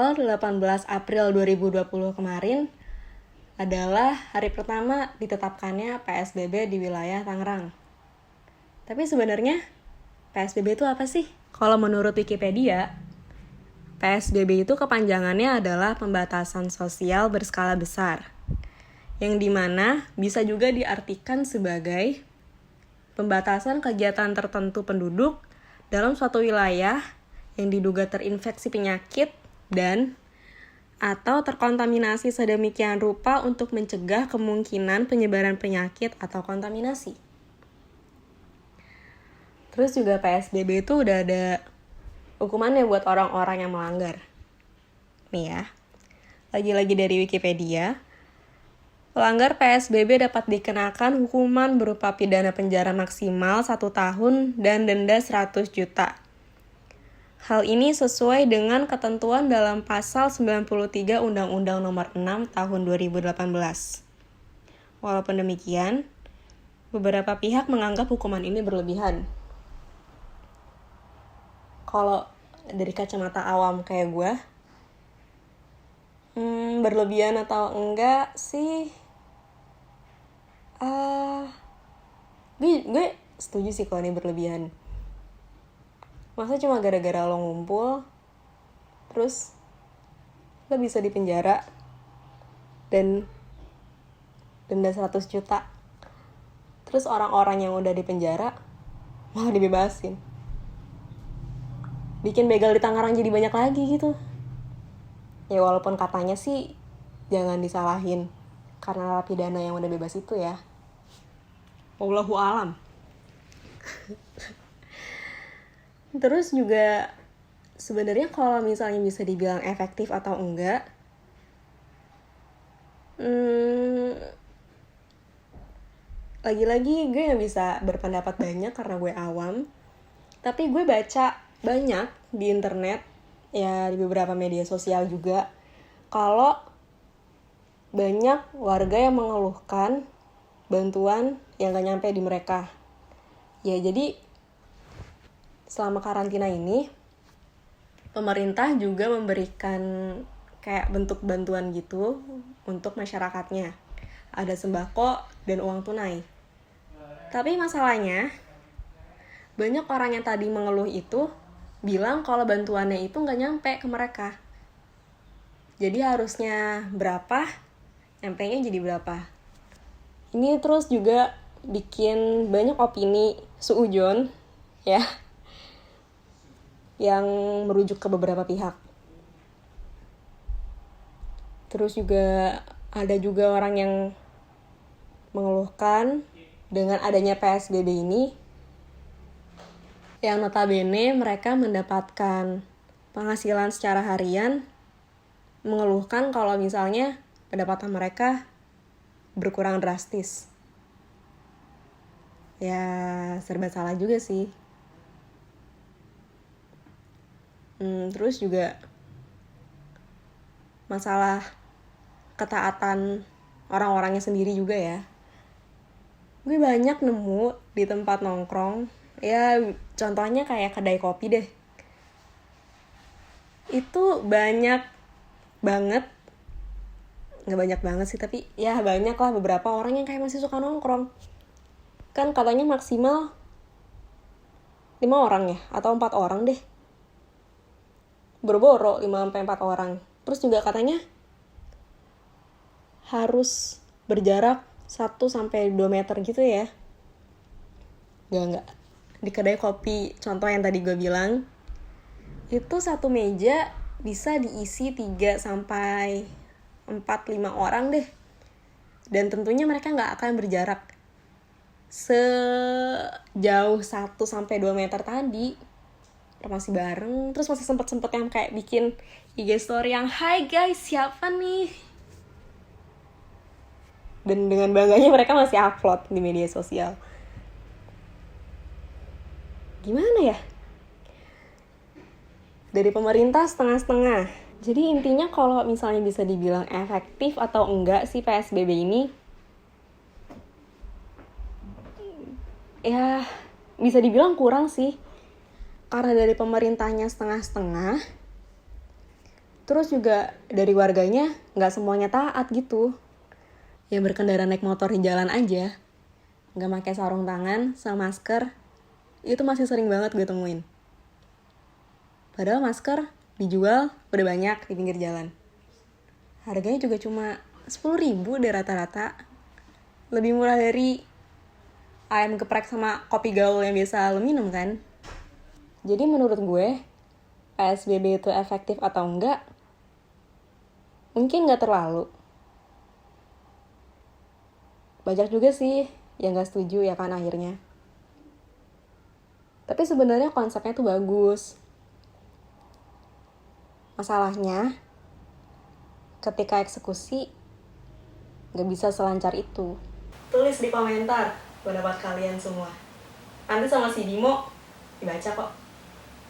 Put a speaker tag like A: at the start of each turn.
A: tanggal 18 April 2020 kemarin adalah hari pertama ditetapkannya PSBB di wilayah Tangerang. Tapi sebenarnya PSBB itu apa sih? Kalau menurut Wikipedia, PSBB itu kepanjangannya adalah pembatasan sosial berskala besar, yang dimana bisa juga diartikan sebagai pembatasan kegiatan tertentu penduduk dalam suatu wilayah yang diduga terinfeksi penyakit dan atau terkontaminasi sedemikian rupa untuk mencegah kemungkinan penyebaran penyakit atau kontaminasi. Terus juga PSBB itu udah ada hukumannya buat orang-orang yang melanggar. Nih ya, lagi-lagi dari Wikipedia, pelanggar PSBB dapat dikenakan hukuman berupa pidana penjara maksimal 1 tahun dan denda 100 juta. Hal ini sesuai dengan ketentuan dalam pasal 93 Undang-Undang Nomor 6 Tahun 2018. Walaupun demikian, beberapa pihak menganggap hukuman ini berlebihan. Kalau dari kacamata awam kayak gue, berlebihan atau enggak sih, gue setuju sih kalau ini berlebihan. Masa cuma gara-gara lo ngumpul, terus lo bisa dipenjara dan denda 100 juta. Terus orang-orang yang udah dipenjara malah dibebasin. Bikin begal di Tangerang jadi banyak lagi gitu. Ya walaupun katanya sih jangan disalahin karena pidana yang udah bebas itu ya. Wallahu alam. Terus juga sebenarnya kalau misalnya bisa dibilang efektif atau enggak, lagi-lagi gue gak bisa berpendapat banyak karena gue awam. Tapi gue baca banyak di internet, ya di beberapa media sosial juga, kalau banyak warga yang mengeluhkan bantuan yang gak nyampe di mereka. Ya jadi selama karantina ini, pemerintah juga memberikan kayak bentuk bantuan gitu untuk masyarakatnya. Ada sembako dan uang tunai. Tapi masalahnya, banyak orang yang tadi mengeluh itu bilang kalau bantuannya itu nggak nyampe ke mereka. Jadi harusnya berapa, nyampe-nya jadi berapa. Ini terus juga bikin banyak opini suujon, ya, yang merujuk ke beberapa pihak. Terus juga ada juga orang yang mengeluhkan dengan adanya PSBB ini, yang notabene mereka mendapatkan penghasilan secara harian, mengeluhkan kalau misalnya pendapatan mereka berkurang drastis. Ya serba salah juga sih. Terus juga masalah ketaatan orang-orangnya sendiri juga ya. Gue banyak nemu di tempat nongkrong, ya contohnya kayak kedai kopi deh. Itu banyak banget, gak banyak banget sih, tapi ya banyak lah beberapa orang yang kayak masih suka nongkrong. Kan katanya maksimal 5 orang ya, atau 4 orang deh. Boro-boro 5-4 orang. Terus juga katanya harus berjarak 1-2 meter gitu ya. Enggak. Di kedai kopi, contoh yang tadi gue bilang, itu satu meja bisa diisi 3-4-5 orang deh. Dan tentunya mereka gak akan berjarak sejauh 1-2 meter tadi. Masih bareng, terus masih sempet yang kayak bikin IG story yang "Hai guys, siapa nih?" Dan dengan bangganya mereka masih upload di media sosial. Gimana ya? Dari pemerintah setengah-setengah. Jadi intinya kalau misalnya bisa dibilang efektif atau enggak sih PSBB ini, ya bisa dibilang kurang sih. Karena dari pemerintahnya setengah-setengah, Terus juga dari warganya nggak semuanya taat gitu. Yang berkendara naik motor di jalan aja, nggak pakai sarung tangan sama masker, itu masih sering banget gue temuin. Padahal masker dijual udah banyak di pinggir jalan. Harganya juga cuma 10.000 deh rata-rata. Lebih murah dari ayam geprek sama kopi gaul yang biasa lo minum kan. Jadi menurut gue, PSBB itu efektif atau enggak, mungkin nggak terlalu. Banyak juga sih yang nggak setuju ya kan akhirnya. Tapi sebenarnya konsepnya tuh bagus. Masalahnya, ketika eksekusi, nggak bisa selancar itu. Tulis di komentar pendapat kalian semua. Nanti sama si Bimo dibaca kok.